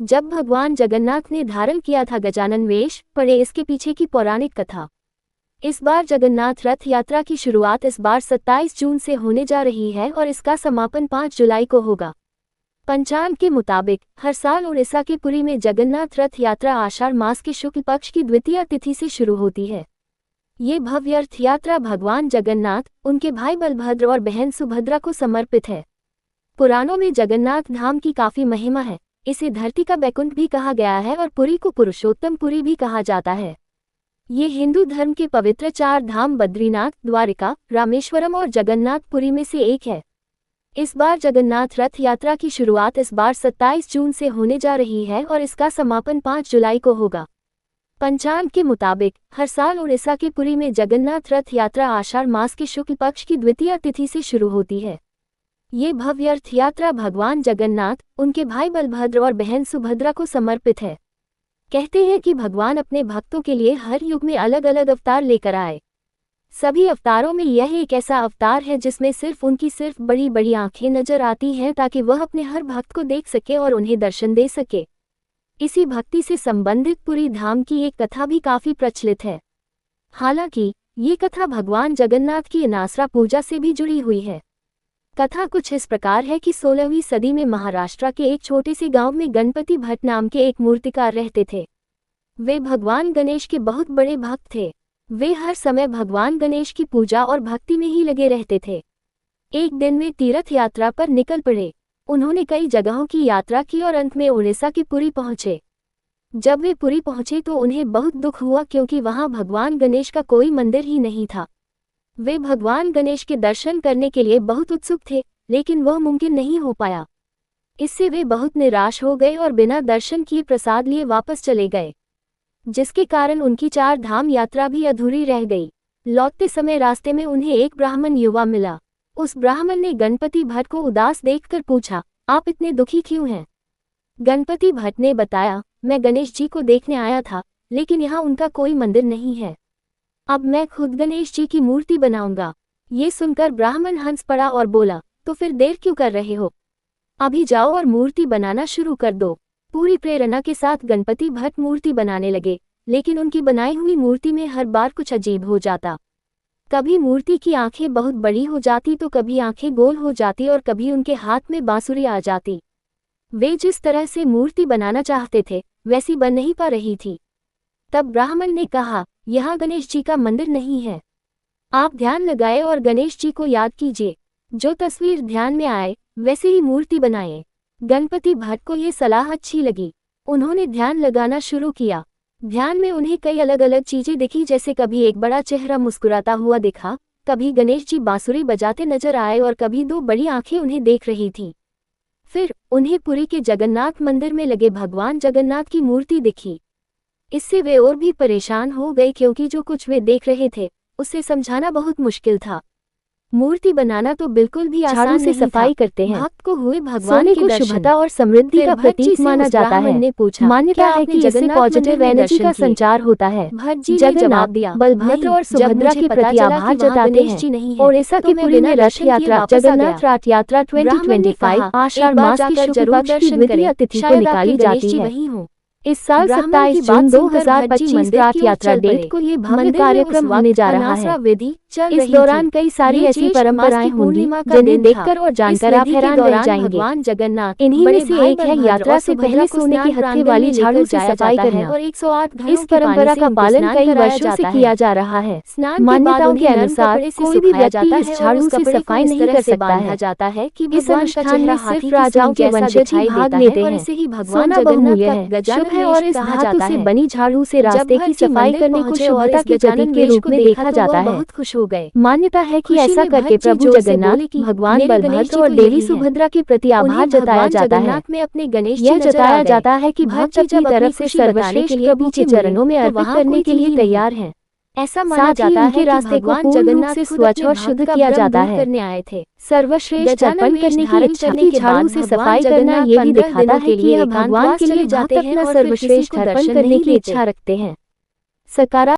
जब भगवान जगन्नाथ ने धारण किया था गजानन वेश, पढ़े इसके पीछे की पौराणिक कथा। इस बार जगन्नाथ रथ यात्रा की शुरुआत इस बार 27 जून से होने जा रही है और इसका समापन 5 जुलाई को होगा। पंचांग के मुताबिक हर साल उड़ीसा के पुरी में जगन्नाथ रथ यात्रा आषाढ़ मास के शुक्ल पक्ष की द्वितीय तिथि से शुरू होती है। ये भव्य रथ यात्रा भगवान जगन्नाथ, उनके भाई बलभद्र और बहन सुभद्रा को समर्पित है। पुराणों में जगन्नाथ धाम की काफी महिमा है। इसे धरती का बैकुंठ भी कहा गया है और पुरी को पुरुषोत्तम पुरी भी कहा जाता है। ये हिंदू धर्म के पवित्र 4 धाम बद्रीनाथ, द्वारिका, रामेश्वरम और जगन्नाथपुरी में से एक है। इस बार जगन्नाथ रथ यात्रा की शुरुआत इस बार 27 जून से होने जा रही है और इसका समापन 5 जुलाई को होगा। पंचांग के मुताबिक हर साल उड़ीसा के पुरी में जगन्नाथ रथ यात्रा आषाढ़ मास के शुक्ल पक्ष की द्वितीय तिथि से शुरू होती है। ये भव्य रथ यात्रा भगवान जगन्नाथ, उनके भाई बलभद्र और बहन सुभद्रा को समर्पित है। कहते हैं कि भगवान अपने भक्तों के लिए हर युग में अलग अलग अवतार लेकर आए। सभी अवतारों में यह एक ऐसा अवतार है जिसमें सिर्फ बड़ी बड़ी आंखें नजर आती हैं ताकि वह अपने हर भक्त को देख सके और उन्हें दर्शन दे सके। इसी भक्ति से संबंधित पुरी धाम की एक कथा भी काफी प्रचलित है। हालांकि ये कथा भगवान जगन्नाथ की अनासरा पूजा से भी जुड़ी हुई है। कथा कुछ इस प्रकार है कि 16वीं सदी में महाराष्ट्र के एक छोटे से गांव में गणपति भट्ट नाम के एक मूर्तिकार रहते थे। वे भगवान गणेश के बहुत बड़े भक्त थे। वे हर समय भगवान गणेश की पूजा और भक्ति में ही लगे रहते थे। एक दिन वे तीर्थ यात्रा पर निकल पड़े। उन्होंने कई जगहों की यात्रा की और अंत में उड़ीसा के पुरी पहुंचे। जब वे पुरी पहुंचे तो उन्हें बहुत दुख हुआ क्योंकि वहां भगवान गणेश का कोई मंदिर ही नहीं था। वे भगवान गणेश के दर्शन करने के लिए बहुत उत्सुक थे, लेकिन वह मुमकिन नहीं हो पाया। इससे वे बहुत निराश हो गए और बिना दर्शन किए प्रसाद लिए वापस चले गए, जिसके कारण उनकी 4 धाम यात्रा भी अधूरी रह गई। लौटते समय रास्ते में उन्हें एक ब्राह्मण युवा मिला। उस ब्राह्मण ने गणपति भट्ट को उदास देखकर पूछा, आप इतने दुखी क्यों हैं? गणपति भट्ट ने बताया, मैं गणेश जी को देखने आया था, लेकिन यहाँ उनका कोई मंदिर नहीं है। अब मैं खुद गणेश जी की मूर्ति बनाऊंगा। ये सुनकर ब्राह्मण हंस पड़ा और बोला, तो फिर देर क्यों कर रहे हो? अभी जाओ और मूर्ति बनाना शुरू कर दो। पूरी प्रेरणा के साथ गणपति भट्ट मूर्ति बनाने लगे, लेकिन उनकी बनाई हुई मूर्ति में हर बार कुछ अजीब हो जाता। कभी मूर्ति की आंखें बहुत बड़ी हो जाती तो कभी आंखें गोल हो जाती और कभी उनके हाथ में बांसुरी आ जाती। वे जिस तरह से मूर्ति बनाना चाहते थे वैसी बन नहीं पा रही थी। तब ब्राह्मण ने कहा, यहाँ गणेश जी का मंदिर नहीं है। आप ध्यान लगाए और गणेश जी को याद कीजिए। जो तस्वीर ध्यान में आए वैसे ही मूर्ति बनाएं। गणपति भट्ट को ये सलाह अच्छी लगी। उन्होंने ध्यान लगाना शुरू किया। ध्यान में उन्हें कई अलग अलग चीजें दिखी, जैसे कभी एक बड़ा चेहरा मुस्कुराता हुआ दिखा, कभी गणेश जी बांसुरी बजाते नजर आए और कभी 2 बड़ी आंखें उन्हें देख रही थीं। फिर उन्हें पुरी के जगन्नाथ मंदिर में लगे भगवान जगन्नाथ की मूर्ति दिखी। इससे वे और भी परेशान हो गए क्योंकि जो कुछ वे देख रहे थे उसे समझाना बहुत मुश्किल था। मूर्ति बनाना तो बिल्कुल भी आसान नहीं था। से सफाई करते हैं। भक्त को हुए भगवान की शुभता और समृद्धि का प्रतीक माना जाता है। मान्यता है कि इससे पॉजिटिव एनर्जी का संचार होता है। भट्ट जी ने जवाब दिया, बलभद्र और सुभद्रा के प्रति आभार जताते हैं। ओडिशा के पुरी में रथ यात्रा जगन्नाथ रथ यात्रा 2025 आषाढ़ मास की शुक्ल पक्ष की द्वितीय तिथि को निकाली जाती है। इस साल 27 जून 2025 रथ यात्रा डेट को ये भव्य कार्यक्रम होने जा रहा है। इस दौरान कई सारी ऐसी परंपराएं होंगी जिन्हें देखकर और जानकर आप हैरान रह जाएंगे। इन्हीं में से एक है यात्रा से पहले सोने की हत्थे वाली झाड़ू से सफाई करना और 108 इस परंपरा का पालन कई वर्षों से किया जा रहा है। मान्यताओं के अनुसार कोई भी व्यक्ति इस झाड़ू से सफाई नहीं कर सकता है। इस अनुष्ठान में सिर्फ राजाओं के वंशज ही भाग लेते हैं। सोना बहुमूल्य है और इस धातु से बनी झाड़ू से रास्ते की सफाई करने को शुभता के प्रतीक के रूप में देखा जाता है। बहुत खुश हो गए। मान्यता है कि ऐसा करके प्रभु जगन्नाथ, भगवान बलभद्र और देवी सुभद्रा के प्रति आभार जताया जाता है। यह जताया जाता है कि भक्त अपनी तरफ से सर्वश्रेष्ठ प्रभु के चरणों में अर्पित करने के लिए तैयार हैं। ऐसा माना जाता है कि रास्ते को जगन्नाथ से स्वच्छ और शुद्ध किया जाता है। करने आए थे। सर्वश्रेष्ठ अर्पण करने की इच्छा की झाड़ू से सफाई करना ये भी दिखाता है कि यह भगवान के लिए जाते हैं और सर्वश्रेष्ठ अर्पण करने की इच्छा रखते हैं। सकारात्मक